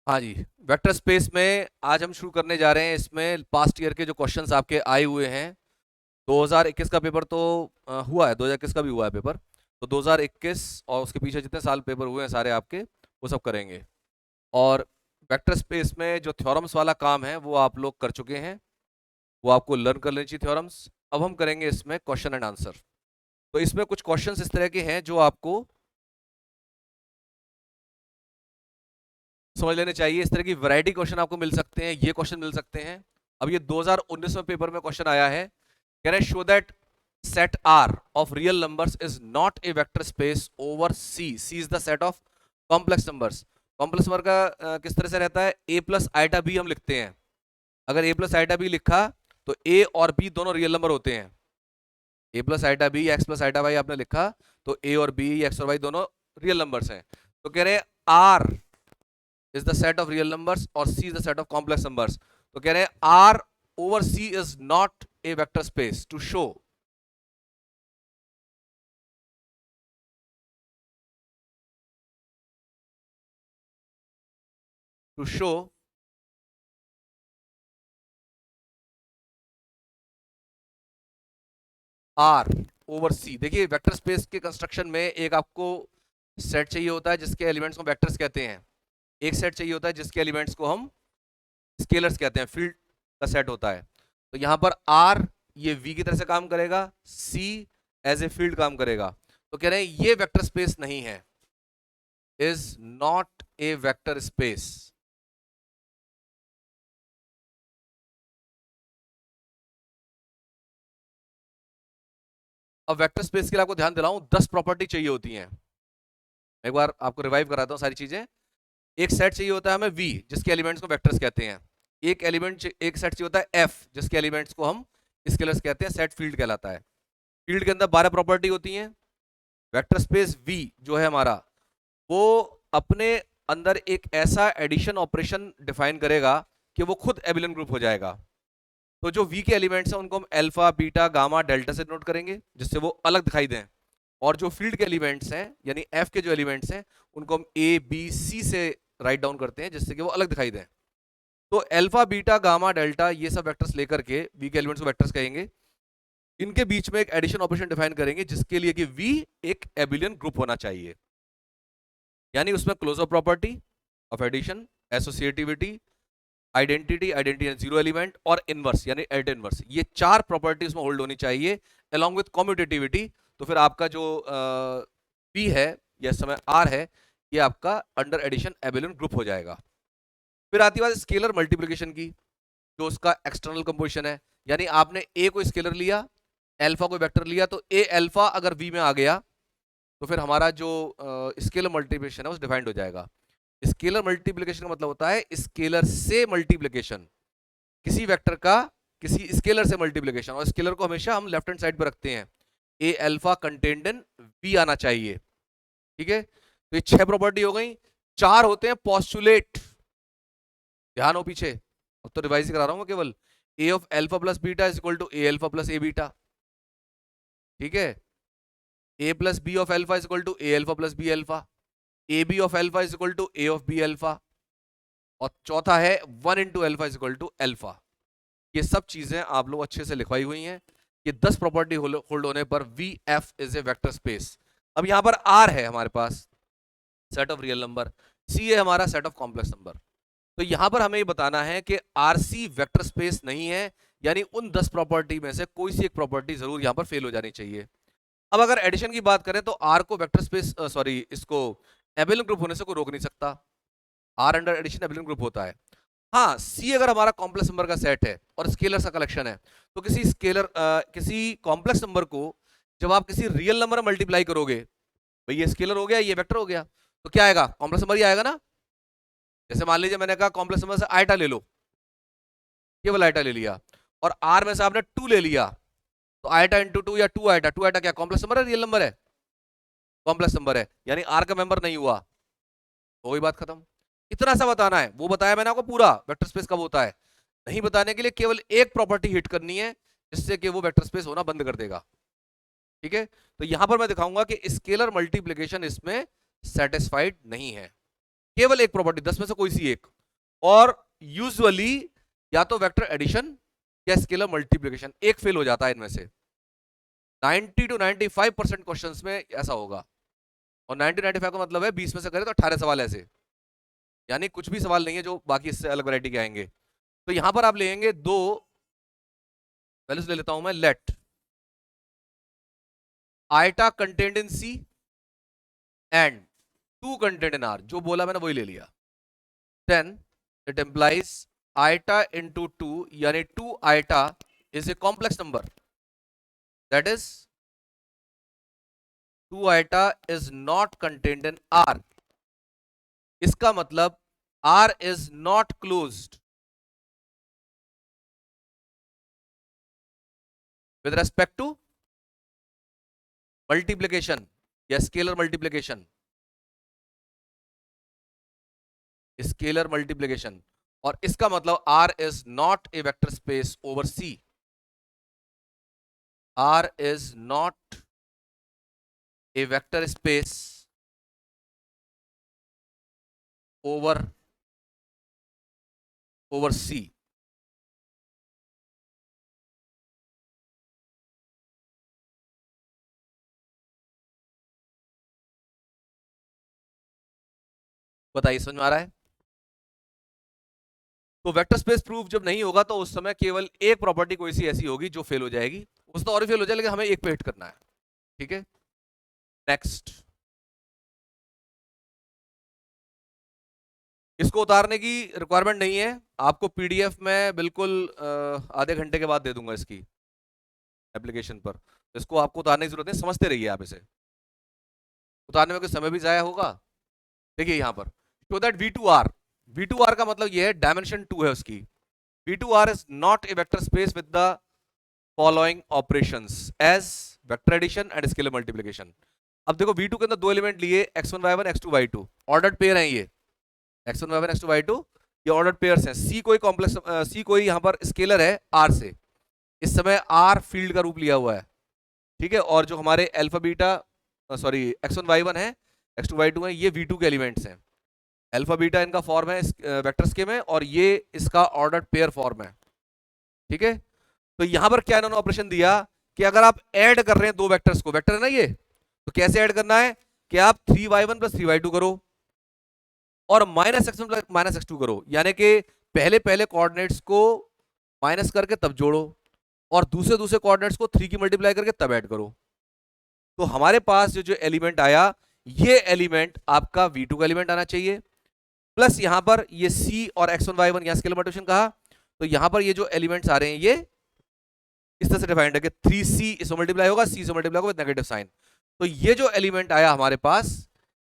हाँ जी। Vector space में आज हम शुरू करने जा रहे हैं। इसमें पास्ट ईयर के जो क्वेश्चंस आपके आए हुए हैं, 2021 का पेपर तो हुआ है, 2021 का भी हुआ है पेपर। तो 2021 और उसके पीछे जितने साल पेपर हुए हैं सारे आपके, वो सब करेंगे। और वेक्टर स्पेस में जो थ्योरम्स वाला काम है वो आप लोग कर चुके हैं, वो आपको लर्न कर लेनी चाहिए थ्योरम्स। अब हम करेंगे इसमें क्वेश्चन एंड आंसर। तो इसमें कुछ क्वेश्चंस इस तरह के हैं जो आपको समझ लेने चाहिए। इस तरह की वैरायटी क्वेश्चन आपको मिल सकते हैं, ये क्वेश्चन मिल सकते हैं। अब ये 2019 में पेपर में क्वेश्चन आया है, can I show that set R of real numbers is not a vector space over C. C is the set of complex numbers. Complex number का किस तरह से रहता है, a प्लस आइटा बी हम लिखते हैं। अगर a प्लस आइटा बी लिखा तो a और b दोनों रियल नंबर होते हैं। a plus iota b, x plus iota y आपने लिखा तो a और b, x और y दोनों रियल नंबर्स हैं। तो कह रहे हैं R is the set of real numbers और C is the set of complex numbers। तो कह रहे हैं R over C is not a vector space to show to show R over C। देखिए वेक्टर स्पेस के construction में एक आपको सेट चाहिए होता है जिसके एलिमेंट्स को वेक्टर्स कहते हैं, एक सेट चाहिए होता है जिसके एलिमेंट्स को हम स्केलर्स कहते हैं, फील्ड का सेट होता है। तो यहां पर R ये V की तरह से काम करेगा, C एज ए फील्ड काम करेगा। तो कह रहे हैं ये वेक्टर स्पेस नहीं है, is not a vector space. अब वेक्टर स्पेस के लिए आपको ध्यान दिलाऊं, 10 प्रॉपर्टी चाहिए होती हैं। एक बार आपको रिवाइव कराता हूं सारी चीजें। एक सेट चाहिए होता है हमें V जिसके एलिमेंट्स को वेक्टर्स कहते हैं। एक सेट चाहिए होता है F जिसके एलिमेंट्स को हम स्केलर्स कहते हैं, सेट फील्ड कहलाता है। फील्ड के अंदर 12 प्रॉपर्टी होती हैं। वेक्टर स्पेस V जो है हमारा, वो अपने अंदर एक ऐसा एडिशन ऑपरेशन डिफाइन करेगा कि वो खुद एबिलियन ग्रुप हो जाएगा। तो जो V के एलिमेंट्स हैं उनको हम अल्फा, बीटा, गामा, डेल्टा से नोट करेंगे जिससे वो अलग दिखाई दें। और जो फील्ड के एलिमेंट्स हैं यानी F के जो एलिमेंट्स हैं उनको हम A, B, C से राइट डाउन करते हैं जिससे कि वो अलग दिखाई दें। तो अल्फा, बीटा, गामा, डेल्टा ये सब वेक्टर्स लेकर के V के एलिमेंट्स को वेक्टर्स कहेंगे। इनके बीच में एक एडिशन ऑपरेशन डिफाइन करेंगे जिसके लिए कि V एक एबिलियन ग्रुप होना चाहिए। यानी उसमें closure property of addition, associativity, identity, identity zero element और इनवर्स यानी एड इनवर्स, ये 4 प्रॉपर्टी उसमें होल्ड होनी चाहिए अलॉन्ग विद कम्यूटेटिविटी। तो फिर आपका जो P है या समय R है, ये आपका अंडर एडिशन एबिलियन ग्रुप हो जाएगा। फिर आती बात स्केलर मल्टीप्लिकेशन की, जो उसका एक्सटर्नल कंपोजिशन है। यानी आपने A को स्केलर लिया, अल्फा को वेक्टर लिया, तो A अल्फा अगर V में आ गया तो फिर हमारा जो स्केलर मल्टीप्लिकेशन है वो डिफाइंड हो जाएगा। स्केलर मल्टीप्लिकेशन का मतलब होता है स्केलर से मल्टीप्लिकेशन, किसी वेक्टर का किसी स्केलर से मल्टीप्लिकेशन। और स्केलर को हमेशा हम लेफ्ट हैंड साइड पर रखते हैं, ए अल्फा कंटेन्ड इन बी आना चाहिए। ठीक है, तो ये 6 प्रॉपर्टी हो गई। 4 होते हैं पॉस्टुलेट, ध्यान हो पीछे, अब तो रिवाइज करा रहा हूं केवल। A of alpha plus beta is equal to a alpha plus a beta. ठीक है, a plus B of alpha is equal to a alpha plus b alpha, a B of alpha is equal to a of b alpha, और चौथा है 1 into alpha is equal to alpha. ये सब चीजें आप लोग अच्छे से लिखवाई हुई हैं। ये 10 प्रॉपर्टी होल्ड होने पर V F is a vector space. अब यहां पर आर है हमारे पास सेट ऑफ रियल नंबर, सी है हमारा सेट ऑफ कॉम्प्लेक्स नंबर। तो यहां पर हमें ये बताना है कि आरसी वेक्टर स्पेस नहीं है, यानी उन 10 प्रॉपर्टी में से कोई सी एक प्रॉपर्टी जरूर यहां पर फेल हो जानी चाहिए। अब अगर एडिशन की बात करें तो आर को वेक्टर स्पेस इसको एबिलियन ग्रुप होने से कोई रोक नहीं सकता। R under addition abelian group होता है। हाँ, सी अगर हमारा कॉम्प्लेक्स नंबर का सेट है और स्केलर का कलेक्शन है, तो किसी कॉम्प्लेक्स नंबर को जब आप किसी रियल नंबर मल्टीप्लाई करोगे, भाई ये स्केलर हो गया, ये वेक्टर हो गया, तो क्या आएगा, कॉम्प्लेक्स नंबर ही आएगा ना। जैसे मान लीजिए मैंने कहा कॉम्प्लेक्स नंबर से आइटा ले लो, केवल आइटा ले लिया, और आर में से आपने 2 ले लिया, तो आइटा इंटू 2 या 2 आइटा, 2 आइटा क्या कॉम्प्लेक्स नंबर है, रियल नंबर है, कॉम्प्लेक्स नंबर है, यानी आर का मेंबर नहीं हुआ, हो गई बात खत्म। इतना सा बताना है, वो बताया मैंने आपको पूरा वेक्टर स्पेस कब होता है। नहीं बताने के लिए केवल एक प्रॉपर्टी हिट करनी है जिससे कि वो वेक्टर स्पेस होना बंद कर देगा। ठीक है, तो यहां पर मैं दिखाऊंगा कि स्केलर मल्टीप्लिकेशन इसमें सेटिस्फाइड नहीं है। केवल एक प्रॉपर्टी, 10 में से कोई सी एक, और यूजुअली या तो वेक्टर एडिशन या स्केलर मल्टीप्लिकेशन, एक फेल हो जाता है इनमें से। 90 to 95% क्वेश्चंस में ऐसा होगा। और 90-95 का मतलब है 20 में से करें तो 18 सवाल ऐसे, यानी कुछ भी सवाल नहीं है जो बाकी इससे अलग वैरायटी के आएंगे। तो यहां पर आप लेंगे दो वैल्यूज ले लेता हूं मैं, let iota content in C and 2 content in R, जो बोला मैंने वही ले लिया। Then it implies iota into 2, यानी 2 iota is a complex number, that is 2 iota is not content in R. इसका मतलब R is not closed with respect to multiplication या स्केलर मल्टीप्लिकेशन, स्केलर मल्टीप्लिकेशन। और इसका मतलब R is not a vector space over C, R is not a vector space over c. बताइए समझ में आ रहा है? तो वेक्टर स्पेस प्रूफ जब नहीं होगा तो उस समय केवल एक प्रॉपर्टी कोई सी ऐसी होगी जो फेल हो जाएगी, उस तो और फेल हो जाए, लेकिन हमें एक पे हिट करना है। ठीक है, नेक्स्ट। इसको उतारने की रिक्वायरमेंट नहीं है, आपको पीडीएफ में बिल्कुल आधे घंटे के बाद दे दूंगा इसकी एप्लीकेशन पर। तो इसको आपको उतारने की जरूरत नहीं, समझते रहिए आप इसे, उतारने में कोई समय भी जाया होगा। देखिए यहां पर शो दैट V2R, V2R का मतलब ये है डायमेंशन 2 है उसकी। V2R is not a vector space with the following operations as vector addition and scalar multiplication. अब देखो V2 के अंदर दो एलिमेंट लिए, x1 y1 x2 y2, ordered pair है ये, x1 y1 x2 y2 ये ऑर्डर्ड पेयर्स हैं। C कोई कॉम्प्लेक्स C कोई यहां पर स्केलर है R से, इस समय R फील्ड का रूप लिया हुआ है। ठीक है, और जो हमारे alpha beta sorry x1 y1 है x2 y2 है, ये V2 के एलिमेंट्स हैं। अल्फा बीटा इनका फॉर्म है वेक्टर स्कीम में, और ये इसका ऑर्डर्ड पेयर फॉर्म है। ठीक है, तो यहां पर क्या इन्होंने ऑपरेशन दिया कि अगर आप ऐड कर रहे हैं दो वेक्टर्स को, वेक्टर है ना ये, तो कैसे ऐड करना है कि आप 3y1 प्लस 3y2 करो और -x1 प्लस -x2 करो, यानी कि पहले पहले कोऑर्डिनेट्स को माइनस करके तब जोड़ो और दूसरे दूसरे कोऑर्डिनेट्स को 3 की मल्टीप्लाई करके तब ऐड करो। तो हमारे पास जो जो एलिमेंट आया, ये एलिमेंट आपका V2 का एलिमेंट आना चाहिए, प्लस यहां पर ये C और x1 y1 यहां स्केलर मल्टीप्लिकेशन कहा, तो यहां पर ये जो एलिमेंट्स आ रहे हैं ये इस तरह से डिफाइंड है कि 3C इसमें मल्टीप्लाई होगा, C से मल्टीप्लाई होगा विद नेगेटिव साइन। तो ये जो एलिमेंट आया हमारे पास,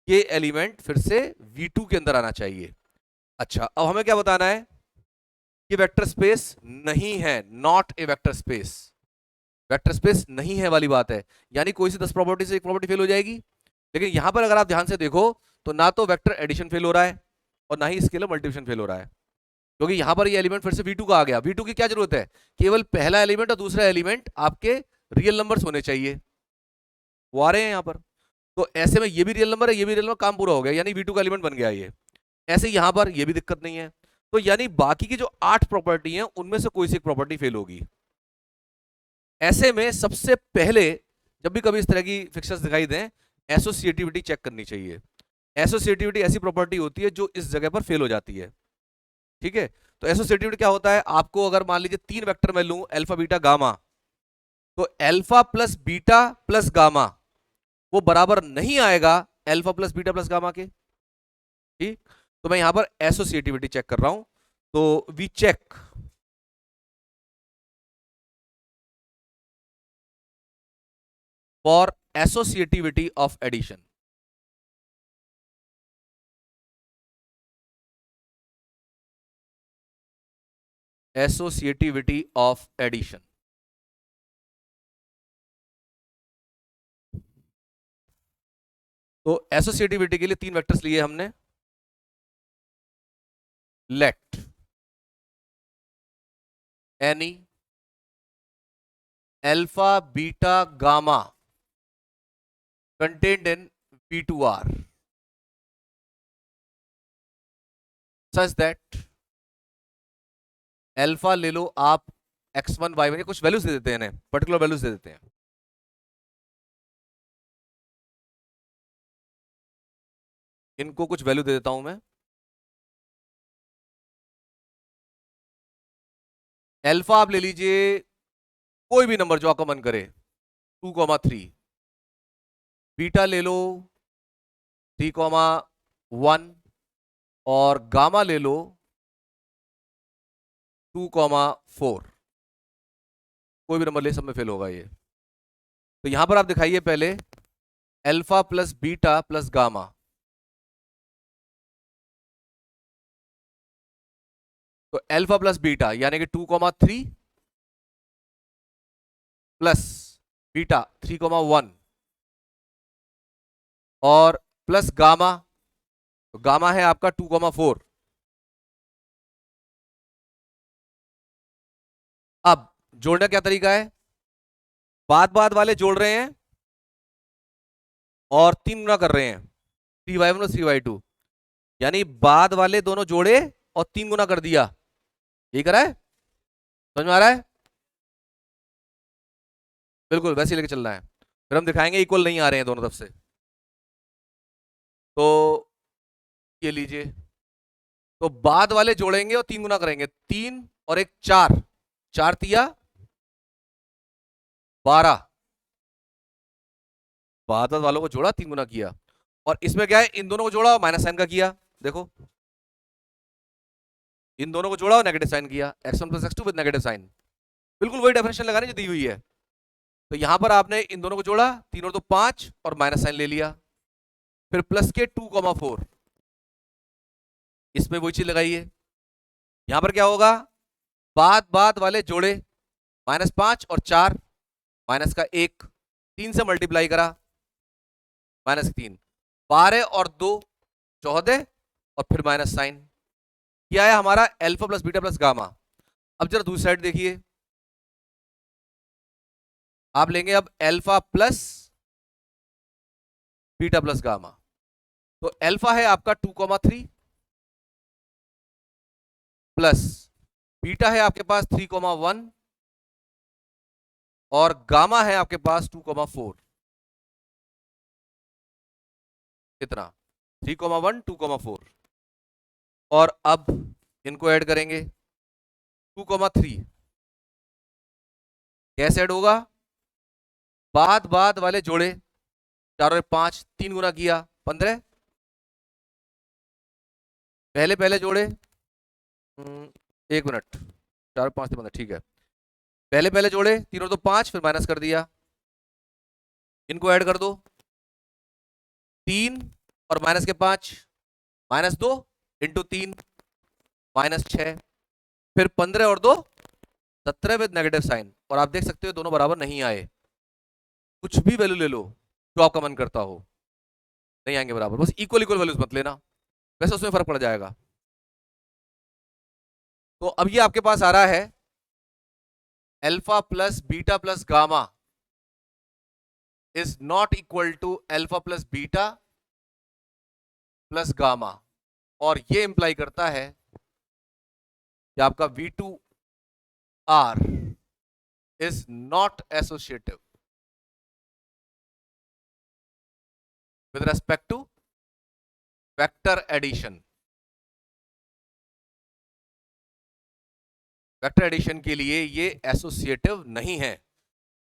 ये एलिमेंट फिर से V2 के अंदर आना चाहिए। अच्छा, अब हमें क्या बताना है, ये वेक्टर स्पेस नहीं है, not a vector space, vector space नहीं है वाली बात है, यानी कोई सी 10 प्रॉपर्टी से एक प्रॉपर्टी फेल हो जाएगी। लेकिन यहां पर अगर आप ध्यान से देखो तो ना तो वेक्टर एडिशन फेल हो रहा है और ना ही स्केलर मल्टीप्लिकेशन फेल हो रहा है, क्योंकि यहां पर ये एलिमेंट फिर से V2 का आ गया। V2 की क्या जरूरत है, केवल पहला एलिमेंट और दूसरा एलिमेंट आपके रियल नंबर्स होने चाहिए, वो आ रहे हैं यहां पर। तो ऐसे में ये भी रियल नंबर है, ये भी रियल नंबर, काम पूरा हो गया, यानी V2 का एलिमेंट बन गया ये। ऐसे यहां पर ये भी दिक्कत नहीं है, तो यानी बाकी की जो 8 प्रॉपर्टी हैं उनमें से कोई सी एक प्रॉपर्टी फेल होगी। ऐसे में सबसे पहले जब भी कभी इस तरह की फिक्सर्स दिखाई दें, एसोसिएटिविटी चेक करनी चाहिए। एसोसिएटिविटी ऐसी प्रॉपर्टी होती है जो इस जगह पर फेल हो जाती है। ठीक है, तो एसोसिएटिविटी क्या होता है, आपको अगर मान लीजिए 3 वेक्टर मैं लूं, अल्फा बीटा गामा, तो alpha plus beta plus gamma वो बराबर नहीं आएगा alpha plus beta plus gamma के। ठीक, तो मैं यहां पर एसोसिएटिविटी चेक कर रहा हूं, तो we check for associativity of addition. Associativity of addition, तो एसोसिएटिविटी के लिए 3 वेक्टर्स लिए हमने, let any alpha beta gamma contained in P2R such that alpha ले लो आप x1 y1, कुछ वैल्यूज दे देते हैं इन्हें, पर्टिकुलर वैल्यूज दे देते हैं। इनको कुछ वैल्यू दे देता हूं मैं। अल्फा आप ले लीजिए कोई भी नंबर जो आपका मन करे, 2,3। बीटा ले लो 3,1 और गामा ले लो 2,4। कोई भी नंबर ले, सब में फेल होगा ये। तो यहां पर आप दिखाइए पहले alpha plus beta plus gamma. तो अल्फा प्लस बीटा यानी कि 2,3 प्लस बीटा 3,1 और प्लस गामा, तो गामा है आपका 2,4। अब जोड़ने का क्या तरीका है, बाद बाद वाले जोड़ रहे हैं और 3 गुना कर रहे हैं, 3y1 और 3y2, यानी बाद वाले दोनों जोड़े और 3 गुना कर दिया। यही करा है, समझ में आ रहा है? बिल्कुल वैसे ही लेके चलना है। फिर हम दिखाएंगे इक्वल नहीं आ रहे हैं दोनों तरफ से। तो ये लीजिए, तो बाद वाले जोड़ेंगे और 3 गुना करेंगे, 3 और 1 4, 4 तिया 12। बाद वालों को जोड़ा 3 गुना किया, और इसमें क्या है, इन दोनों को जोड़ा और माइनस साइन का किया। देखो इन दोनों को जोड़ा और नेगेटिव साइन किया, x1 plus x2 with negative sign. बिल्कुल वही डेफिनेशन लगानी जो दी हुई है। तो यहां पर आपने इन दोनों को जोड़ा, 3 और 2 5 और माइनस साइन ले लिया, फिर प्लस के 2,4, इसमें वही चीज लगाइए। यहां पर क्या होगा, बाद बाद वाले जोड़े, -5 और 4, माइनस का 1, 3 से मल्टीप्लाई करा, -3, 12 और 2 14 और फिर माइनस साइन। क्या है हमारा alpha plus beta plus gamma. अब जरा दूसरी साइड देखिए, आप लेंगे अब alpha plus beta plus gamma. तो अल्फा है आपका 2,3 प्लस बीटा है आपके पास 3,1 और गामा है आपके पास 2,4। कितना, 3,1 2,4। और अब इनको ऐड करेंगे, 2,3 कैसे ऐड होगा, बाद बाद वाले जोड़े, 4 और 5, 3 गुना किया 15, पहले पहले जोड़े, 1 मिनट, 4 5 15, ठीक है, पहले पहले जोड़े 3 और 2 5, फिर माइनस कर दिया, इनको ऐड कर दो, 3 और माइनस के 5, -2 इंटू 3 -6, फिर 15 और 2 17 विद नेगेटिव साइन। और आप देख सकते हो दोनों बराबर नहीं आए, कुछ भी वैल्यू ले लो जो आपका मन करता हो, नहीं आएंगे बराबर, बस इक्वल इक्वल वैल्यूज मत लेना, वैसे उसमें फर्क पड़ जाएगा। तो अब ये आपके पास आ रहा है alpha plus beta plus gamma is not equal to alpha plus beta plus gamma, और ये इंप्लाई करता है कि आपका V2R is not associative with respect to vector addition। Vector addition के लिए ये एसोसिएटिव नहीं है,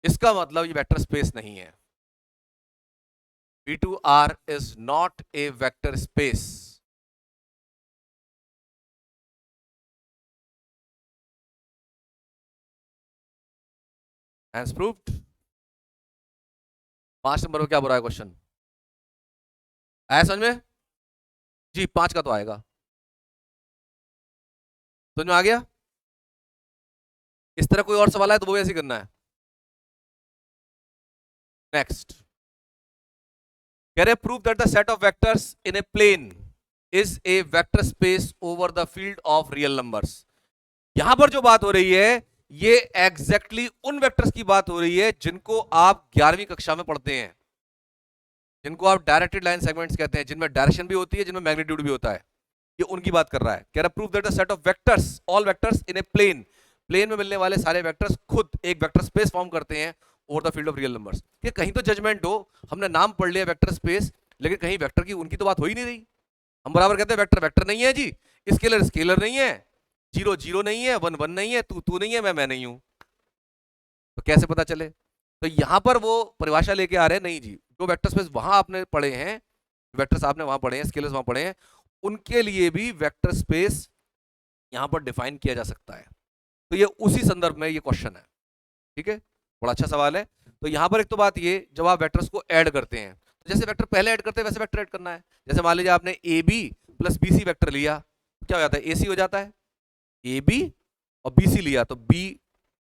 इसका मतलब ये वेक्टर स्पेस नहीं है। V2R is not a vector space। Hence proved। 5 number में क्या बुरा है क्वेश्चन, आया समझ में? जी 5 का तो आएगा, समझ में आ गया? इस तरह कोई और सवाल है तो वो भी ऐसे करना है। नेक्स्ट कह रहे prove that the set of vectors in a plane is a vector space over the field of real numbers. यहां पर जो बात हो रही है ये एग्जैक्टली उन वेक्टर्स की बात हो रही है जिनको आप 11वीं कक्षा में पढ़ते हैं, जिनको आप डायरेक्टेड लाइन सेगमेंट्स कहते हैं, जिनमें डायरेक्शन भी होती है, जिनमें मैग्नीट्यूड भी होता है। ये उनकी बात कर रहा है, कह रहा prove that the set of vectors, all vectors in a plane, plane में मिलने वाले सारे वेक्टर्स खुद एक वेक्टर स्पेस फॉर्म करते हैं over the field of real numbers. कि कहीं तो जजमेंट हो, हमने नाम पढ़ लिया वेक्टर स्पेस, लेकिन कहीं वेक्टर की उनकी तो बात हो ही नहीं रही। हम बराबर कहते हैं वेक्टर वेक्टर नहीं है जी, स्केलर स्केलर नहीं है, जीरो जीरो नहीं है, वन वन नहीं है, तू तू नहीं है, मैं नहीं हूं, तो कैसे पता चले? तो यहां पर वो परिभाषा लेके आ रहे हैं, नहीं जी, जो वेक्टर स्पेस वहां आपने पढ़े हैं, वेक्टर्स आपने वहां पढ़े हैं, स्केलर्स वहां पढ़े हैं, उनके लिए भी वेक्टर स्पेस यहां पर डिफाइन किया जा सकता है। तो ये उसी संदर्भ में ये क्वेश्चन है, ठीक है, बड़ा अच्छा सवाल है। तो यहां पर एक तो बात ये, जब आप वेक्टर्स को ऐड करते हैं, तो जैसे वेक्टर पहले ऐड करते हैं वैसे वेक्टर ऐड करना है। जैसे मान लीजिए आपने A B plus B C vector लिया, तो क्या हो जाता है, ए सी हो जाता है, ए बी और बी सी लिया तो बी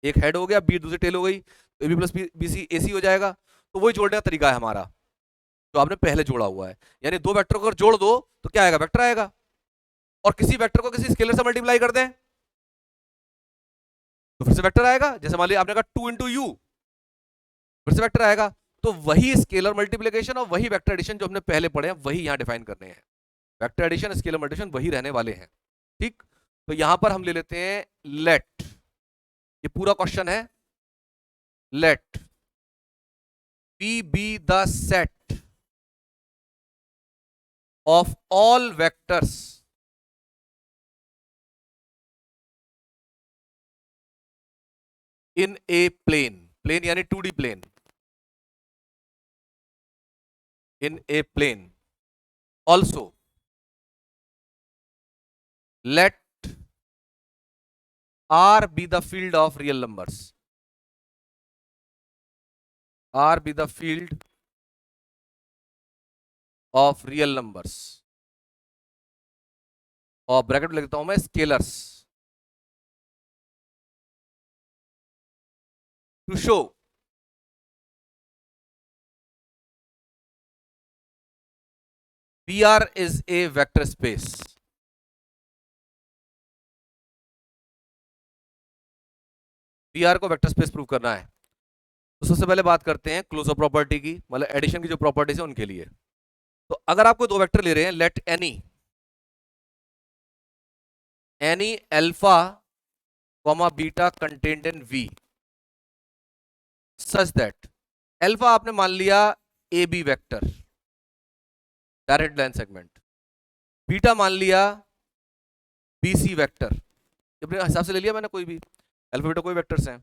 एक हेड हो गया, बी दूसरी टेल हो गई, तो a B plus B c a c हो जाएगा। तो वही जोड़ने का तरीका है हमारा, जो आपने पहले जोड़ा हुआ है। यानी दो वेक्टर को अगर जोड़ दो तो क्या आएगा, वेक्टर आएगा। और किसी वेक्टर को किसी स्केलर से मल्टीप्लाई कर दें तो फिर से वेक्टर आएगा। जैसे मान लीजिए आपने कहा 2 इंटू यू, फिर से वेक्टर आएगा। तो वही स्केलर मल्टीप्लिकेशन और वही वेक्टर एडिशन जो हमने पहले पढ़े हैं, वही यहां डिफाइन करने हैं। वेक्टर एडिशन स्केलर मल्टीप्लिकेशन वही रहने वाले हैं, ठीक। तो यहां पर हम ले लेते हैं लेट, ये पूरा क्वेश्चन है, let P be the set of all vectors in a plane, plane यानी 2D plane, in a plane also let R be the field of real numbers, R be the field of real numbers, और bracket में लिखता हूं मैं scalars, to show PR is a vector space, PR को vector space prove करना है। तो सबसे पहले बात करते हैं क्लोजर प्रॉपर्टी की, मतलब एडिशन की जो प्रॉपर्टीज है उनके लिए। तो अगर आपको दो वेक्टर ले रहे हैं, let any alpha comma beta contained in V such that, alpha आपने मान लिया A B vector direct line segment, beta मान लिया बी सी वेक्टर, अपने हिसाब से ले लिया मैंने, कोई भी अल्फा बीटा कोई वेक्टर्स हैं।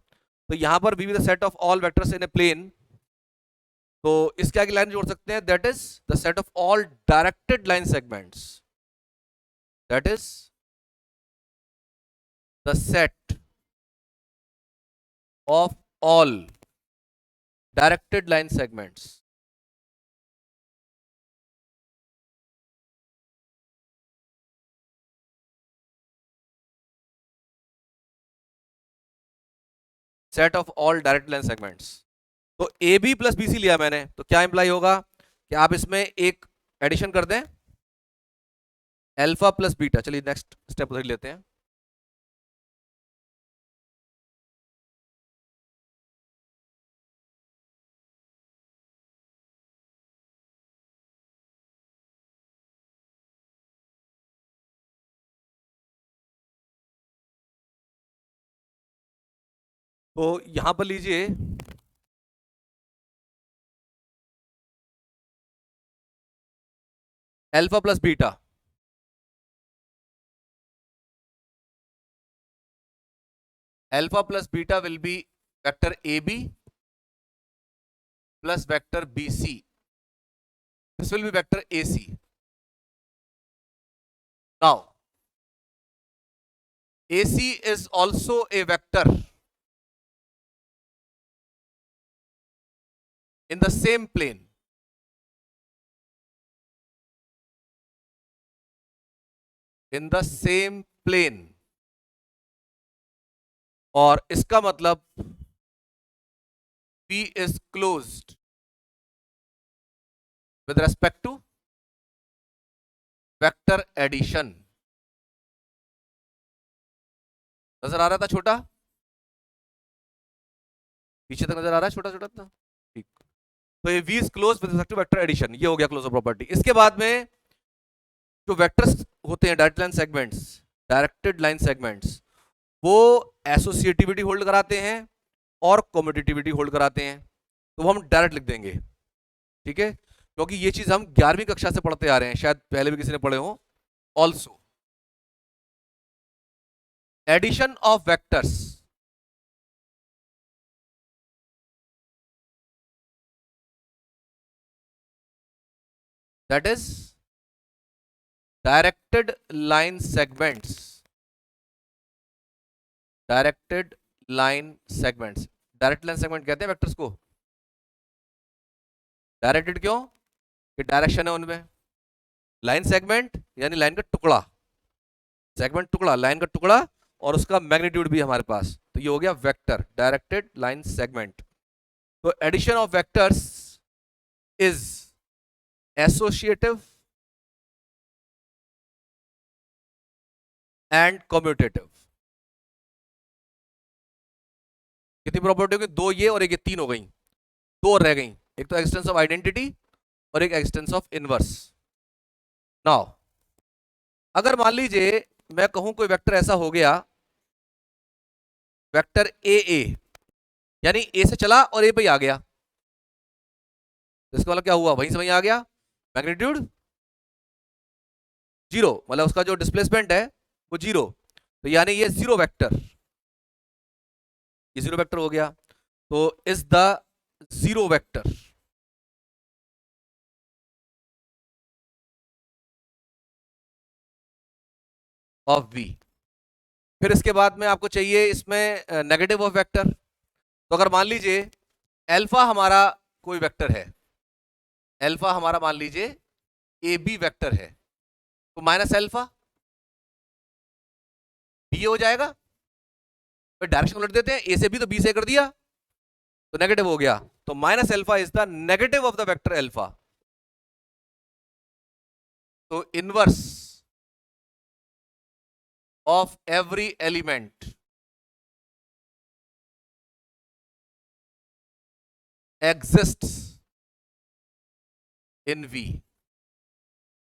तो यहां पर b the set of all vectors in a plane, तो इसके आगे लाइन जोड़ सकते हैं, that is the set of all directed line segments, that is the set of all directed line segments, set of all direct line segments. तो a B plus B c लिया मैंने, तो क्या इंप्लाई होगा कि आप इसमें एक एडिशन कर दें अल्फा प्लस बीटा। चलिए नेक्स्ट स्टेप उधर लेते हैं। तो यहां पर लीजिए alpha plus beta, alpha plus beta will be vector A B plus vector B C, this will be vector A C. Now AC is also a vector in the same plane, in the same plane, और इसका मतलब P is closed with respect to vector addition। नजर आ रहा था छोटा, पीछे तक नजर आ रहा है छोटा छोटा था, ठीक। तो ये V is closed with respect to vector addition, ये हो गया क्लोजर प्रॉपर्टी। इसके बाद में जो वेक्टर्स होते हैं direct line segments, directed line segments, वो एसोसिएटिविटी होल्ड कराते हैं और कम्यूटेटिविटी होल्ड कराते हैं, तो वो हम डायरेक्ट लिख देंगे, ठीक है, क्योंकि ये चीज हम 11वीं कक्षा से पढ़ते आ रहे हैं, शायद पहले भी किसी ने पढ़े हो। Also addition of vectors, that is directed line segments, directed line segments, direct line segment कहते हैं वेक्टर्स को। डायरेक्टेड क्यों? कि डायरेक्शन है उनमें। लाइन सेगमेंट यानी लाइन का टुकड़ा, सेगमेंट टुकड़ा, लाइन का टुकड़ा, और उसका मैग्नीट्यूड भी हमारे पास, तो ये हो गया वेक्टर, डायरेक्टेड लाइन सेगमेंट। तो addition of vectors is associative and commutative. कितनी प्रॉपर्टी होगी? दो ये और एक ये, तीन हो गई, दो और रह गई, एक तो एक्सटेंस ऑफ आइडेंटिटी और एक एक्सटेंस ऑफ इनवर्स। नाउ अगर मान लीजिए मैं कहूं कोई वेक्टर ऐसा हो गया, वेक्टर ए यानी ए से चला और ए पे आ गया, तो इसका मतलब क्या हुआ? वहीं से वहीं आ गया, मैग्नीट्यूड जीरो, मतलब उसका जो डिस्प्लेसमेंट है वो जीरो, तो यानी ये जीरो वेक्टर, ये जीरो वेक्टर हो गया, तो is the zero vector of V. फिर इसके बाद में आपको चाहिए इसमें नेगेटिव ऑफ वेक्टर, तो अगर मान लीजिए अल्फा हमारा कोई वेक्टर है, अल्फा हमारा मान लीजिए ए बी वेक्टर है, तो माइनस अल्फा बी हो जाएगा, फिर डायरेक्शन उलट देते हैं, ए से बी तो बी से कर दिया, तो नेगेटिव हो गया, तो minus alpha is the negative of the vector alpha. तो inverse of every element exists in V।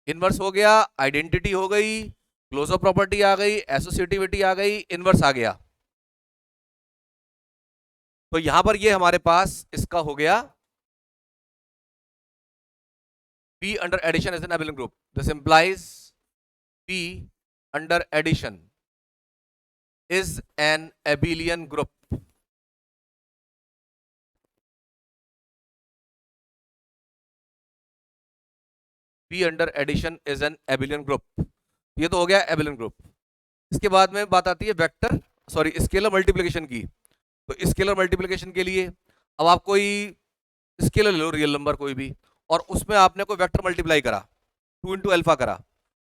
Inverse हो गया, आइडेंटिटी हो गई, क्लोजर प्रॉपर्टी आ गई, एसोसिएटिविटी आ गई, इनवर्स आ गया, तो यहां पर ये हमारे पास इसका हो गया P under addition is an abelian group. This implies P under addition is an abelian group. P under addition is an abelian group. ये तो हो गया abelian group। इसके बाद में बात आती है वेक्टर, सॉरी, स्केलर मल्टीप्लिकेशन की। तो स्केलर मल्टीप्लिकेशन के लिए अब आप कोई स्केलर ले लो, रियल नंबर कोई भी, और उसमें आपने कोई वेक्टर मल्टीप्लाई करा, 2 इंटू अल्फा करा,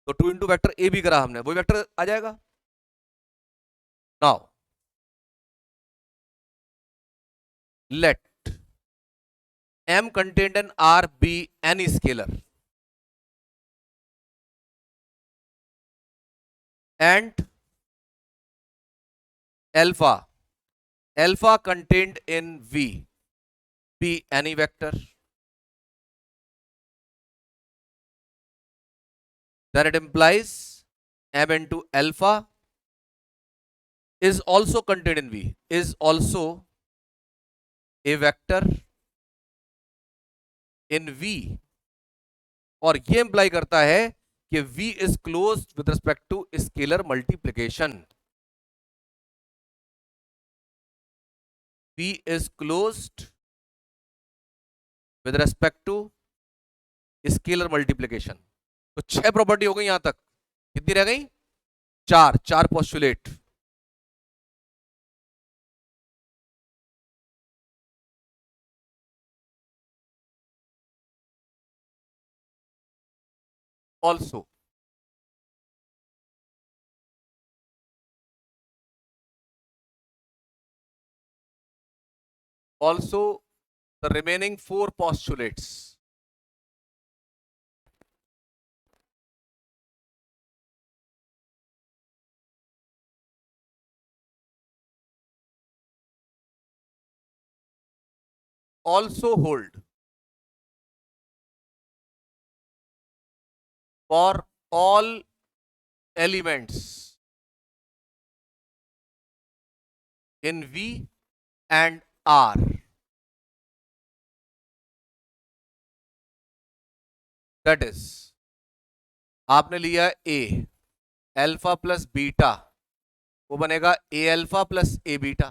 तो 2 इंटू वैक्टर ए भी करा हमने, वही वेक्टर आ जाएगा। Now let m contained in R be any scalar and alpha contained in V be any vector, then it implies m into alpha is also contained in V, is also a vector in V, और ये imply करता है कि V is closed with respect to scalar multiplication, V is closed with respect to scalar multiplication. तो 6 property हो गई, यहां तक कितनी रह गई? 4 postulate. Also the remaining 4 postulates also hold for all elements in V and R। That is, आपने लिया A, अल्फा प्लस बीटा, वो बनेगा A alpha plus A beta.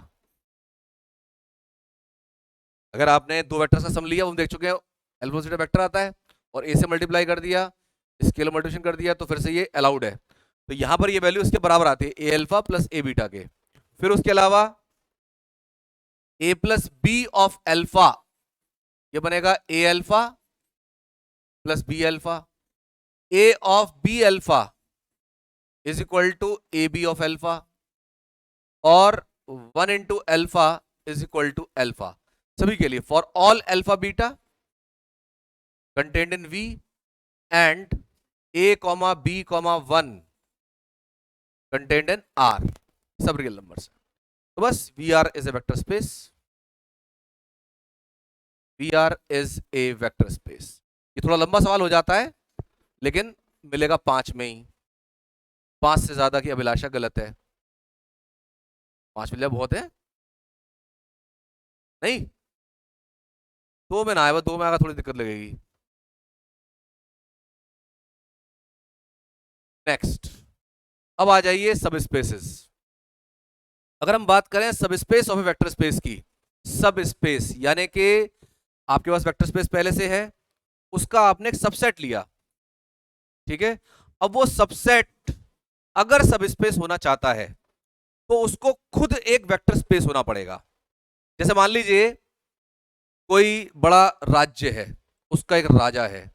अगर आपने दो वेक्टर्स का सम लिया, वो देख चुके हैं, अल्फा से वेक्टर आता है और A से मल्टीप्लाई कर दिया, स्केलर मल्टीप्लिकेशन कर दिया, तो फिर से ये अलाउड है। तो यहां पर ये वैल्यू इसके बराबर आती है, A alpha plus A beta के। फिर उसके अलावा A plus B of alpha, ये बनेगा A alpha plus B alpha. A of B alpha is equal to A B of alpha, और 1 into alpha is equal to alpha. सभी के लिए, for all alpha beta content in V and A comma B comma 1 content in R, सब real numbers. तो बस VR is a vector space, VR is a vector space. ये थोड़ा लंबा सवाल हो जाता है, लेकिन मिलेगा 5 में ही। 5 से ज्यादा की अभिलाषा गलत है। 5 मिल जाए बहुत है, नहीं 2 में ना आए, 2 में आएगा थोड़ी दिक्कत लगेगी। नेक्स्ट, अब आ जाइए सब स्पेसेस। अगर हम बात करें सब space of A vector space की, सब स्पेस यानी कि आपके पास वेक्टर स्पेस पहले से है, उसका आपने एक सबसेट लिया, ठीक है। अब वो सबसेट अगर सब स्पेस होना चाहता है तो उसको खुद एक वेक्टर स्पेस होना पड़ेगा। जैसे मान लीजिए कोई बड़ा राज्य है, उसका एक राजा है,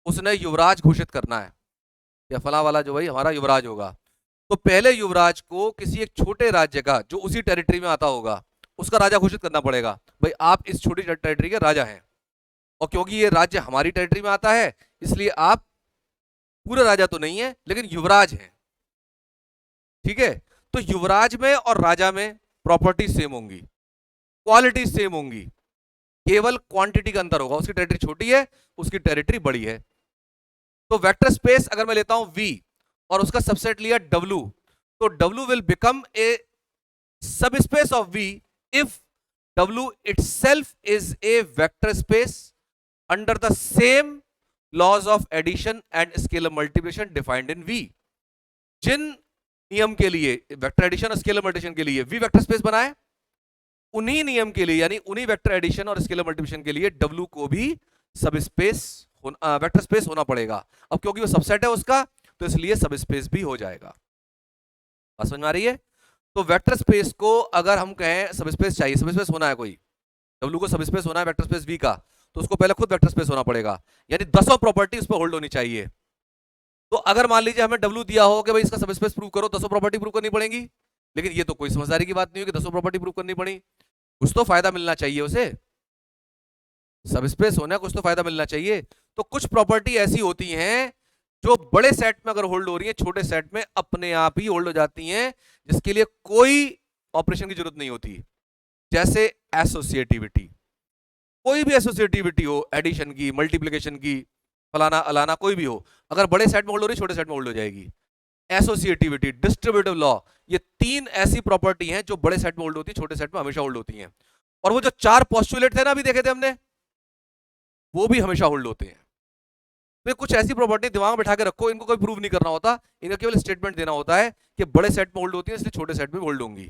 उसने युवराज घोषित करना है, या फला वाला जो भाई हमारा युवराज होगा, तो पहले युवराज को किसी एक छोटे राज्य का जो उसी टेरिटरी में आता होगा उसका राजा घोषित करना पड़ेगा, भाई आप इस छोटी टेरिटरी के राजा हैं, और क्योंकि ये राज्य हमारी टेरिटरी में आता है इसलिए आप पूरे राजा तो नहीं है लेकिन युवराज हैं, ठीक है। तो युवराज में और राजा में प्रॉपर्टी सेम होंगी, क्वालिटी सेम होंगी, केवल क्वांटिटी का अंतर होगा, उसकी टेरिटरी छोटी है उसकी टेरिटरी बड़ी है। तो वेक्टर स्पेस अगर मैं लेता हूं V और उसका सबसेट लिया W, तो W विल बिकम ए सब space of V if W itself is a vector space under the same laws of addition and scalar multiplication defined in V। जिन नियम के लिए वेक्टर एडिशन और scalar multiplication के लिए V vector space बनाए, उन्हीं नियम के लिए यानी उन्हीं वेक्टर एडिशन और स्केलर मल्टीप्लिकेशन के लिए W को भी सब स्पेस वेक्टर स्पेस होना पड़ेगा। अब क्योंकि वो सबसेट है उसका, तो इसलिए सब स्पेस भी हो जाएगा। बात समझ में आ रही है? तो वेक्टर स्पेस को अगर हम कहें सब स्पेस चाहिए, सब स्पेस होना है कोई, W को सब स्पेस होना है वेक्टर स्पेस V का, तो उसको पहले खुद वेक्टर स्पेस होना पड़ेगा, यानी 10 प्रॉपर्टी उस पर होल्ड होनी चाहिए। तो अगर मान लीजिए हमें W दिया हो कि भाई इसका सब स्पेस प्रूव करो, 10 प्रॉपर्टी प्रूव करनी पड़ेगी, लेकिन ये तो कोई समझदारी की बात नहीं होगी 10 प्रॉपर्टी प्रूव करनी पड़ी, कुछ तो फायदा मिलना चाहिए उसे, सब स्पेस होना कुछ तो फायदा मिलना चाहिए। तो कुछ प्रॉपर्टी ऐसी होती हैं जो बड़े सेट में अगर होल्ड हो रही है, छोटे सेट में अपने आप ही होल्ड हो जाती हैं, जिसके लिए कोई ऑपरेशन की जरूरत नहीं होती। जैसे एसोसिएटिविटी, कोई भी एसोसिएटिविटी हो, एडिशन की, मल्टीप्लिकेशन की, फलाना अलाना कोई भी हो, अगर बड़े सेट में होल्ड हो रही है छोटे सेट में होल्ड हो जाएगी। एसोसिएटिविटी, डिस्ट्रीब्यूटिव लॉ, ये 3 ऐसी प्रॉपर्टी हैं जो बड़े सेट में होल्ड होती है, छोटे सेट में हमेशा होल्ड होती हैं। और वो जो 4 पोस्टुलेट थे ना अभी देखे थे हमने, वो भी हमेशा होल्ड होते हैं। तो कुछ ऐसी प्रॉपर्टी दिमाग में बैठा के रखो, इनको कोई प्रूव नहीं करना होता, इनका केवल स्टेटमेंट देना होता है कि बड़े सेट में होल्ड होती है इसलिए छोटे सेट में होल्ड होंगी,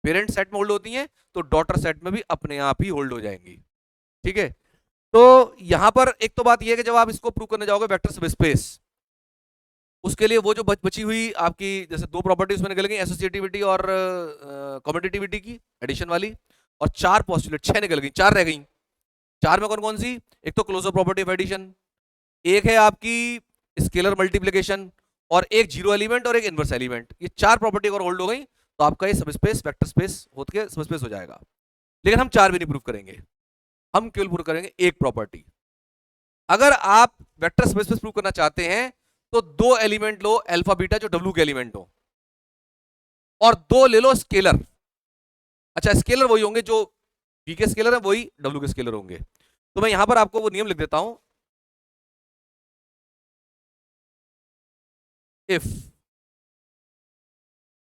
पेरेंट सेट में होल्ड होती हैं तो डॉटर सेट में भी अपने आप ही होल्ड हो जाएंगी, ठीक है। तो यहां पर एक तो बात यह है कि जब आप इसको प्रूव करने जाओगे वेक्टर सब स्पेस, उसके लिए वो जो बची हुई आपकी जैसे 2 प्रॉपर्टी उसमें निकल गई, एसोसिएटिविटी और कम्यूटेटिविटी की एडिशन वाली, और 4 पोस्टुलेट 6 निकल गई, 4 रह गई। 4 में कौन कौन सी? एक तो क्लोजर प्रॉपर्टी ऑफ एडिशन, एक है आपकी स्केलर मल्टीप्लिकेशन, और एक जीरो एलिमेंट और एक इनवर्स एलिमेंट। ये 4 प्रॉपर्टी अगर होल्ड हो गई तो आपका ये सब स्पेस वेक्टर स्पेस होकर सब स्पेस हो जाएगा। लेकिन हम 4 भी नहीं प्रूव करेंगे, हम केवल प्रूव करेंगे एक प्रॉपर्टी। अगर आप वेक्टर स्पेस प्रूव करना चाहते हैं तो 2 एलिमेंट लो अल्फा बीटा जो W के एलिमेंट हो, और 2 ले लो स्केलर। अच्छा, स्केलर वही होंगे जो V के स्केलर है, वही W के स्केलर होंगे। तो मैं यहां पर आपको वो नियम लिख देता हूं, if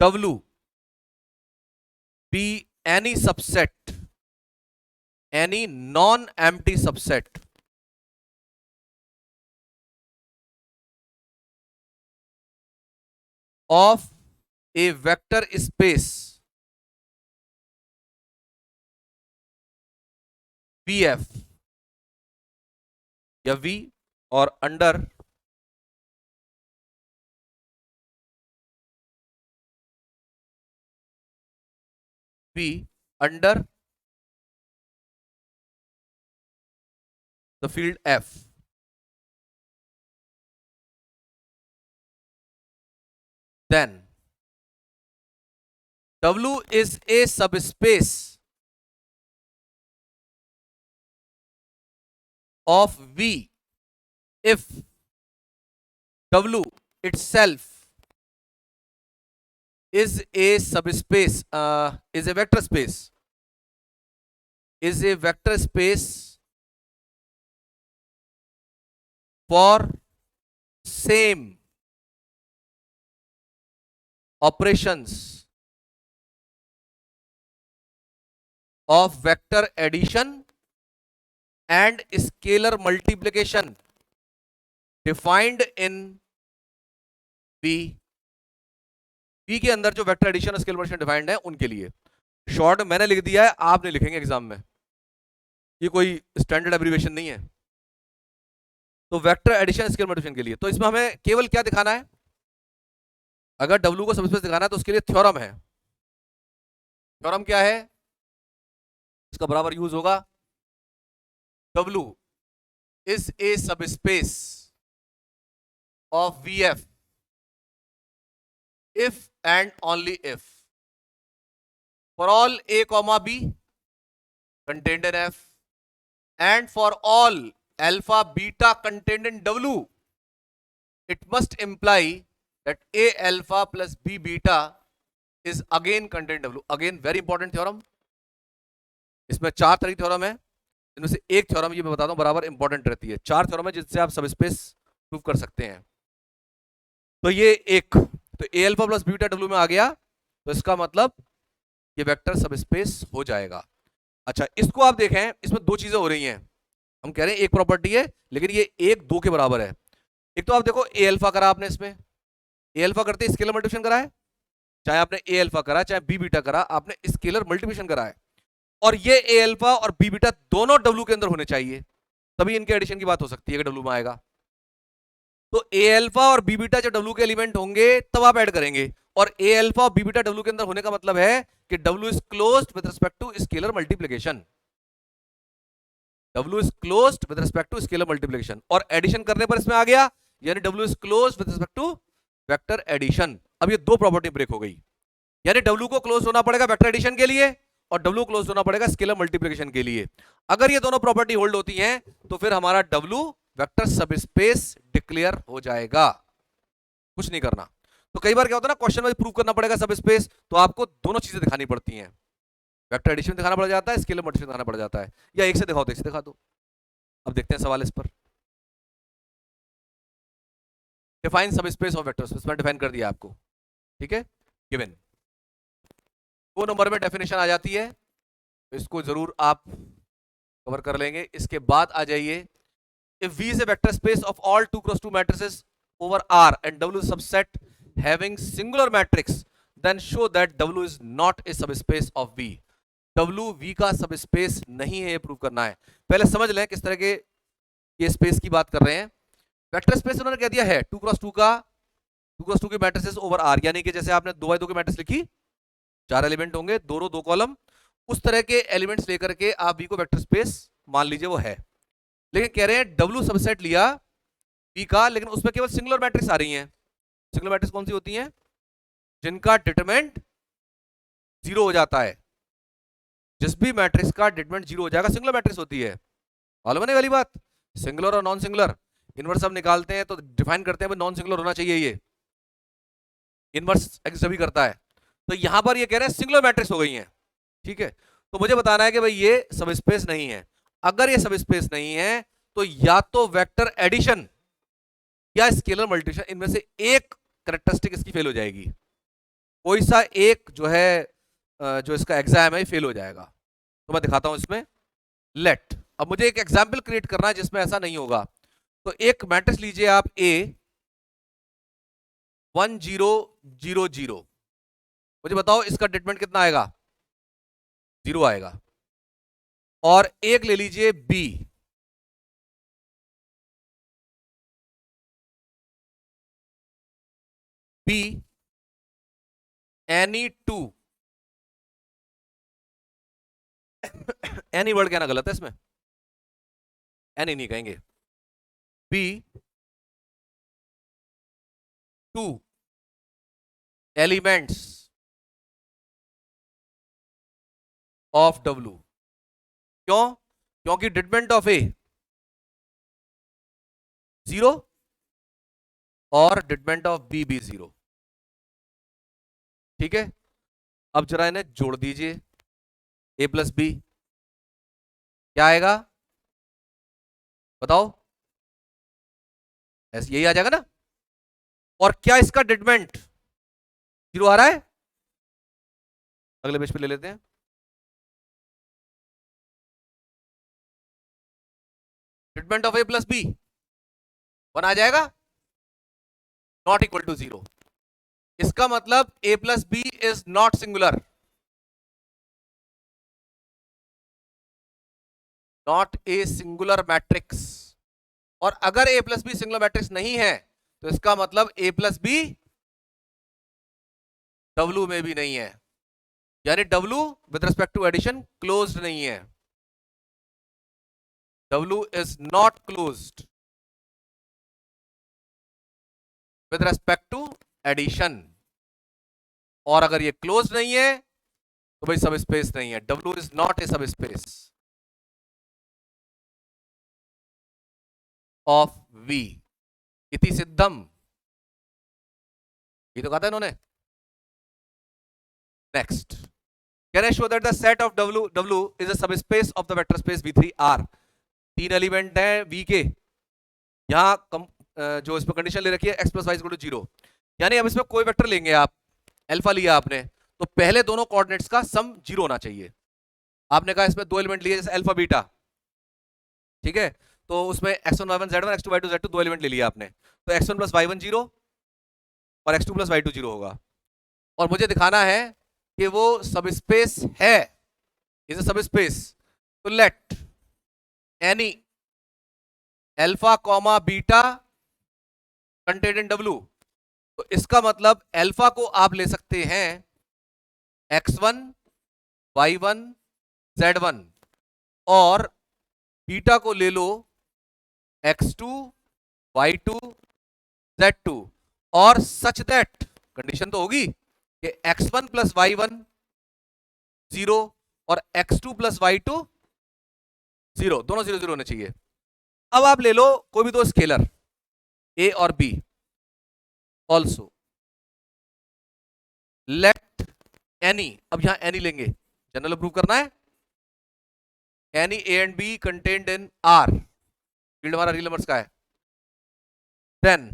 W be any subset, any non-empty subset of a vector space VF या V और under V under the field F, then W is a subspace of V if W itself is a subspace, is a vector space, is a vector space for same operations of vector addition and scalar multiplication defined in V. V के अंदर जो vector addition और scalar multiplication defined है उनके लिए। Short मैंने लिख दिया है, आप नहीं लिखेंगे एग्जाम में, ये कोई स्टैंडर्ड एब्रिविएशन नहीं है। तो वेक्टर एडिशन स्केलर मल्टीप्लिकेशन के लिए, तो इसमें हमें केवल क्या दिखाना है, अगर W को सबस्पेस दिखाना है तो उसके लिए थ्योरम है। थ्योरम क्या है, इसका बराबर यूज होगा W is a subspace of VF if and only if for all a comma b contained in F and for all alpha beta contained in W, it must imply that a alpha plus b beta is again contained in W. Again very important theorem. इसमें 4 तरह की theorem है, इनमें से एक theorem ये मैं बताता हूं बराबर इंपॉर्टेंट रहती है। 4 थ्योरम है जिससे आप सबस्पेस प्रूव कर सकते हैं। तो ये एक, तो A alpha plus beta W में आ गया, तो इसका मतलब ये वेक्टर सबस्पेस हो जाएगा। अच्छा, इसको आप देखें, इसमें दो चीजें हो रही हैं। हम कह रहे हैं एक प्रॉपर्टी है, लेकिन ये 1 2 के बराबर है। एक तो आप देखो ए अल्फा करा आपने, इसमें ए अल्फा करते स्केलर मल्टीप्लिकेशन करा है, चाहे आपने ए अल्फा करा चाहे बी बीटा करा, आपने स्केलर मल्टीप्लिकेशन करा है। और ये ए अल्फा और बी बीटा दोनों डब्ल्यू के अंदर होने चाहिए, तभी इनके एडिशन की बात हो सकती है कि डब्ल्यू में आएगा। तो ए अल्फा और बी बीटा जब डब्ल्यू के एलिमेंट होंगे तब आप ऐड करेंगे, और ए अल्फा और बी बीटा डब्ल्यू के अंदर होने का मतलब है कि W is closed with respect to scalar multiplication. W is closed with respect to scalar multiplication, और एडिशन करने पर इसमें आ गया, यानी W is closed with respect to vector addition. अब ये दो प्रॉपर्टी ब्रेक हो गई, यानी डब्ल्यू को क्लोज होना पड़ेगा वेक्टर एडिशन के लिए और डब्ल्यू क्लोज होना पड़ेगा स्केलर मल्टीप्लिकेशन के लिए। अगर ये दोनों प्रॉपर्टी होल्ड होती हैं तो फिर हमारा डब्ल्यू वेक्टर सबस्पेस डिक्लेयर हो जाएगा, कुछ नहीं करना। तो कई बार क्या होता है ना, क्वेश्चन में प्रूव करना पड़ेगा सबस्पेस, तो आपको दोनों चीजें दिखानी पड़ती हैं, वेक्टर एडिशन दिखाना पड़ जाता है, स्केलर मल्टीप्लिकेशन दिखाना पड़ जाता है, या एक से दिखाओ तो एक से दिखा दो। अब देखते हैं सवाल इस पर। Define subspace of vector space, define कर दिया आपको, ठीक है, गिवन 2 नंबर में डेफिनेशन आ जाती है, तो इसको जरूर आप कवर कर लेंगे। इसके बाद आ जाइए, if V is a vector space of all 2x2 matrices over R and W is subset having singular matrix, then show that W is not a subspace of V. W V का subspace नहीं है, ये prove करना है। पहले समझ लें किस तरह के ये स्पेस की बात कर रहे हैं। वेक्टर स्पेस उन्होंने कह दिया है 2x2 का, 2x2 के मैट्रिसेस ओवर R, यानी कि जैसे आपने 2x2 की मैट्रिक्स लिखी, 4 एलिमेंट होंगे, 2 रो 2 कॉलम, उस तरह के एलिमेंट्स लेकर के आप V को वेक्टर स्पेस मान लीजिए वो है। लेकिन कह रहे हैं W सबसेट लिया V का, लेकिन उसमें केवल सिंगुलर मैट्रिक्स आ रही हैं। सिंगुलर मैट्रिक्स कौन सी होती हैं? जिनका डिटरमिनेंट 0 हो जाता है। जिस भी मैट्रिक्स का डिटरमिनेंट 0 हो जाएगा सिंगुलर मैट्रिक्स होती है। मालूम है वाली बात? सिंगुलर और नॉन सिंगुलर, इनवर्स हम निकालते हैं तो डिफाइन करते हैं नॉन सिंगुलर होना चाहिए, ये इनवर्स एग्जिस्ट भी करता है। तो यहां पर ये कह रहे हैं सिंगुलर मैट्रिक्स हो गई हैं, ठीक है। तो मुझे बताना है कि भाई ये सबस्पेस नहीं है। अगर ये सबस्पेस नहीं है तो या तो वेक्टर एडिशन या स्केलर मल्टीप्लिकेशन, इनमें से एक कैरेक्टरिस्टिक इसकी फेल हो जाएगी, कोई सा एक जो है जो इसका एग्जाम है फेल हो जाएगा। तो मैं दिखाता हूं इसमें। लेट, अब मुझे एक एग्जाम्पल क्रिएट करना है जिसमें ऐसा नहीं होगा। तो एक मैट्रिक्स लीजिए आप A 1 0 0 0, मुझे बताओ इसका डिटरमिनेंट कितना आएगा? 0 आएगा। और एक ले लीजिए B any 2 एनी वर्ड कहना गलत है इसमें, एनी नहीं कहेंगे, B 2 एलिमेंट्स ऑफ W। क्यों? क्योंकि डिटरमिनेंट ऑफ A 0 और डिटरमिनेंट ऑफ B भी 0। ठीक है, अब जरा इन्हें जोड़ दीजिए, A प्लस बी क्या आएगा बताओ? ऐसे यही आ जाएगा ना। और क्या इसका डिटरमिनेंट 0 आ रहा है? अगले पेज पे ले लेते हैं। Determinant of A plus B 1 आ जाएगा, नॉट इक्वल टू 0। इसका मतलब A plus B is not singular, not a singular matrix. और अगर A plus B singular matrix नहीं है तो इसका मतलब A प्लस बी W में भी नहीं है, यानी W with respect to addition closed नहीं है। W is not closed with respect to addition। और अगर ये क्लोज नहीं है तो भाई सब स्पेस नहीं है। W is not a subspace of V इति सिद्धम, ये तो कहा था इन्होंने। Next, can I show that the set of W is a subspace of the vector space V3R। 3 element हैं V के, यहां जो इस पर कंडीशन ले रखी है x plus Y equal to 0, यानी अब इसमें कोई वेक्टर लेंगे आप, अल्फा लिया आपने, तो पहले दोनों कोऑर्डिनेट्स का सम 0 होना चाहिए। आपने कहा इसमें 2 एलिमेंट लिए जैसे अल्फा बीटा, ठीक है, तो उसमें x1 y1 z1 x2 y2 z2 2 element ले लिया आपने, तो x1 प्लस y1 0 और x2 प्लस y2 0 होगा। और मुझे दिखाना है कि वो सबस्पेस है, इज अ सबस्पेस। तो late any alpha comma beta content इन W, तो इसका मतलब अल्फा को आप ले सकते हैं x1 y1 z1 और बीटा को ले लो x2 y2 z2, और सच दैट कंडीशन तो होगी कि x1 प्लस y1 0 और x2 प्लस y2 0, दोनों 0 0 होने चाहिए। अब आप ले लो कोई भी दो स्केलर A और B, ऑल्सो लेट एनी, अब यहां एनी लेंगे, जनरल प्रूव करना है, any A and B contained in R, field हमारा रियल नंबर्स का है। देन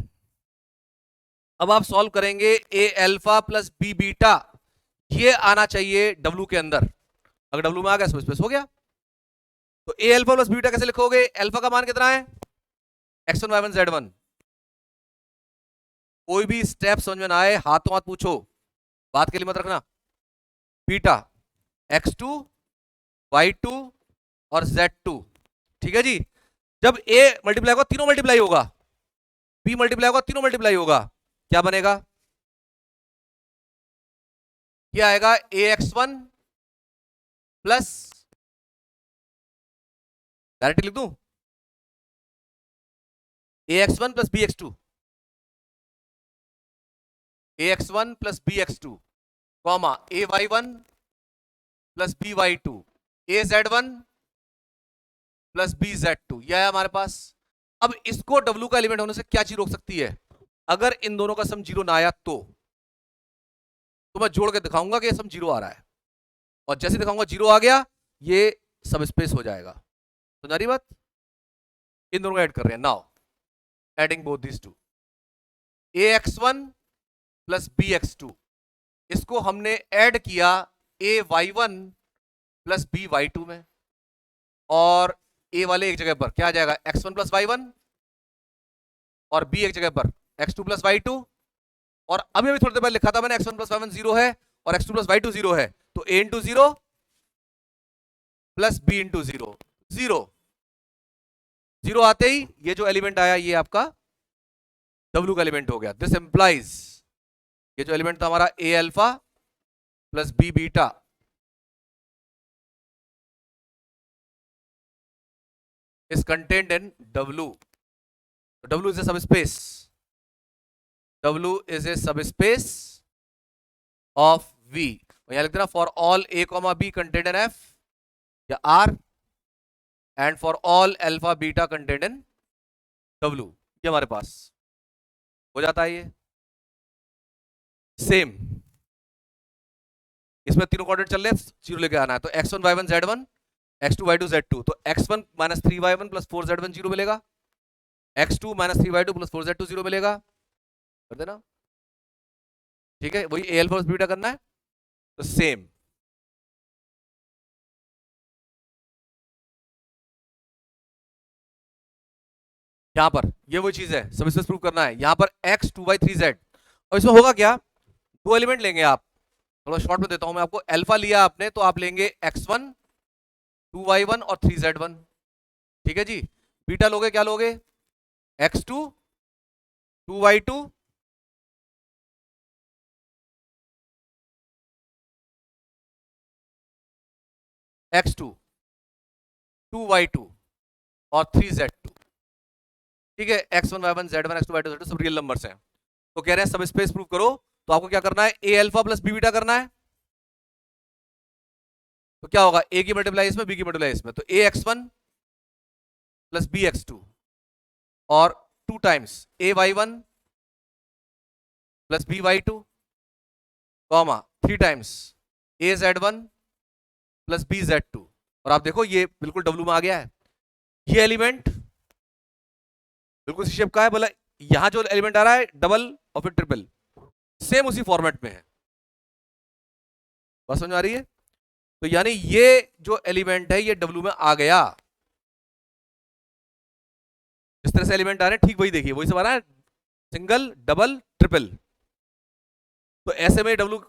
अब आप सॉल्व करेंगे A alpha plus B beta, ये आना चाहिए W के अंदर। अगर W में आ गया सब स्पेस हो गया। तो A अल्फा प्लस बीटा कैसे लिखोगे? अल्फा का मान कितना है? x1 y1 z1। कोई भी स्टेप समझ में ना आए हाथों हाथ पूछो, बात के लिए मत रखना। बीटा x2 y2 और z2, ठीक है जी। जब A मल्टीप्लाई होगा तीनों मल्टीप्लाई होगा, B मल्टीप्लाई होगा तीनों मल्टीप्लाई होगा, क्या बनेगा? क्या आएगा? AX1 प्लस, डायरेक्ट लिख दूं, AX1 plus BX2, AX1 plus BX2 comma AY1 plus BY2 AZ1 plus BZ2, यह है हमारे पास। अब इसको W का एलिमेंट होने से क्या चीज रोक सकती है? अगर इन दोनों का सम 0 ना आया तो मैं जोड़ के दिखाऊंगा कि ये सम 0 आ रहा है, और जैसे दिखाऊंगा 0 आ गया ये सब स्पेस हो जाएगा। समझ आ रही बात? इन दोनों को ऐड कर रहे हैं now, adding both this two, AX1 plus b x two, इसको हमने ऐड किया a y one plus b y two में, और ए वाले एक जगह पर क्या आ जाएगा, x one plus y one, और बी एक जगह पर x two plus y two, और अभी अभी थोड़ी देर पहले लिखा था मैंने x one plus y one zero है और x two plus y two zero है, तो a into zero plus b into zero, zero, zero आते ही ये जो एलिमेंट आया ये आपका डब्ल्यू का एलिमेंट हो गया। दिस इंप्लाइज, ये जो एलिमेंट था हमारा a alpha plus b beta is contained in W. W is a subspace. W is a subspace of V. यहां लिख देना for all A, B contained in F या R and for all alpha beta contained in W. ये हमारे पास हो जाता है। ये सेम इसमें तीनों कोऑर्डिनेट चल रहे हैं, जीरो लेके आना है, तो x1 y1 z1 x2 y2 z2, तो x1 minus 3y1 plus 4z1 zero मिलेगा, x2 minus 3y2 plus 4z2 zero मिलेगा, कर देना। ठीक है, वही ए अल्फा प्लस बीटा करना है, तो सेम यहां पर ये वो चीज है, सबस्पेस प्रूव करना है। यहां पर x2y 3z, और इसमें होगा क्या, दो एलिमेंट लेंगे आप, थोड़ा शॉर्ट में देता हूं मैं आपको। अल्फा लिया आपने तो आप लेंगे x1 2y1 और 3z1, ठीक है जी। बीटा लोगे, क्या लोगे, x2 2y2 x2 2y2 और 3z2, ठीक है। x1 y1 z1 x2 y2 z2 सब रियल नंबर्स हैं। तो कह रहे हैं सब स्पेस प्रूव करो, तो आपको क्या करना है, ए अल्फा प्लस बी बीटा करना है, तो क्या होगा, ए की मल्टीप्लाई इसमें, बी की मल्टीप्लाई इसमें, तो ए x1 प्लस बी x2 और 2 times a y1 plus b y2 comma 3 times a z1 plus b z2, और आप देखो ये बिल्कुल डब्ल्यू में आ गया है। ये एलिमेंट बिल्कुल इसी शेप का है, बोला यहां जो एलिमेंट आ रहा है डबल और फिर ट्रिपल, सेम उसी फॉर्मेट में है, बात समझ आ रही है। तो यानी ये जो एलिमेंट है ये डब्ल्यू में आ गया, जिस तरह से एलिमेंट आ रहे हैं ठीक वही देखिए, वही सब आ रहा है, सिंगल डबल ट्रिपल, तो ऐसे में डब्ल्यू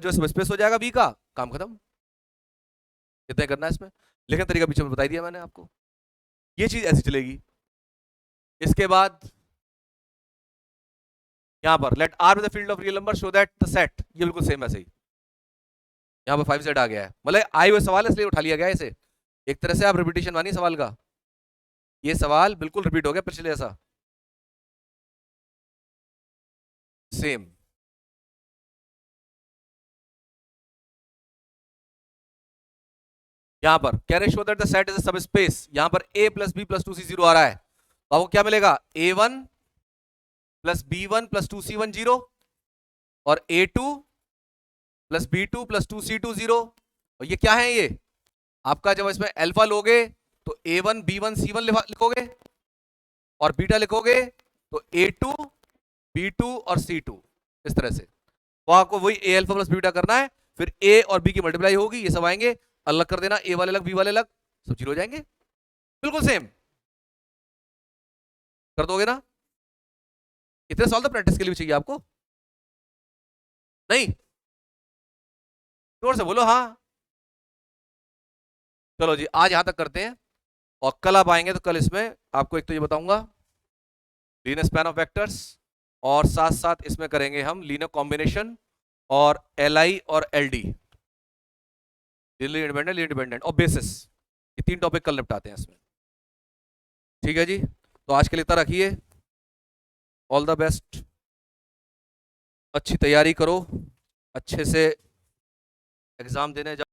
जो सबस्पेस हो जाएगा बी का, काम खत्म। कितने करना है इसमें, लेकिन तरीका पीछे में बता दिया मैंने आपको, ये चीज ऐसी चलेगी। इसके बाद यहां पर let R with the field of real number show that the set, ये बिल्कुल सेम ऐसे ही, यहां पर 5z आ गया है, मतलब आए हुए सवाल है इसलिए उठा लिया गया है इसे, एक तरह से आप रिपीटेशन मानिए सवाल का, ये सवाल बिल्कुल रिपीट हो गया पिछले जैसा, सेम। यहां पर कह रहे show that the set is a subspace, यहां पर a plus B plus 2c 0 आ रहा है, तो आपको क्या मिलेगा, a1 plus b1 plus 2c1 0 और a2 plus b2 plus 2c2 0, और ये क्या है, ये आपका जब इसमें अल्फा लोगे तो a1 b1 c1 लिखोगे और बीटा लिखोगे तो a2 b2 और c2, इस तरह से। तो आपको वही a अल्फा प्लस बीटा करना है, फिर a और b की मल्टीप्लाई होगी, ये सब आएंगे, अलग कर देना, ए वाले अलग बी वाले अलग, सब जीरो हो जाएंगे, बिल्कुल सेम कर दोगे ना। इतने सवाल तो प्रैक्टिस के लिए भी चाहिए आपको, नहीं, जोर से बोलो हाँ। चलो जी आज यहां तक करते हैं, और कल आप आएंगे तो कल इसमें आपको एक तो ये बताऊंगा लीनियर स्पैन ऑफ वेक्टर्स, और साथ साथ इसमें करेंगे हम लीनियर कॉम्बिनेशन और एलआई और एलडी, इंडिपेंडेंट इंडिपेंडेंट और बेसिस, ये 3 टॉपिक कल निपटाते हैं इसमें, ठीक है जी। तो आज के लिए इतना रखिए, ऑल द बेस्ट, अच्छी तैयारी करो, अच्छे से एग्जाम देने जाओ।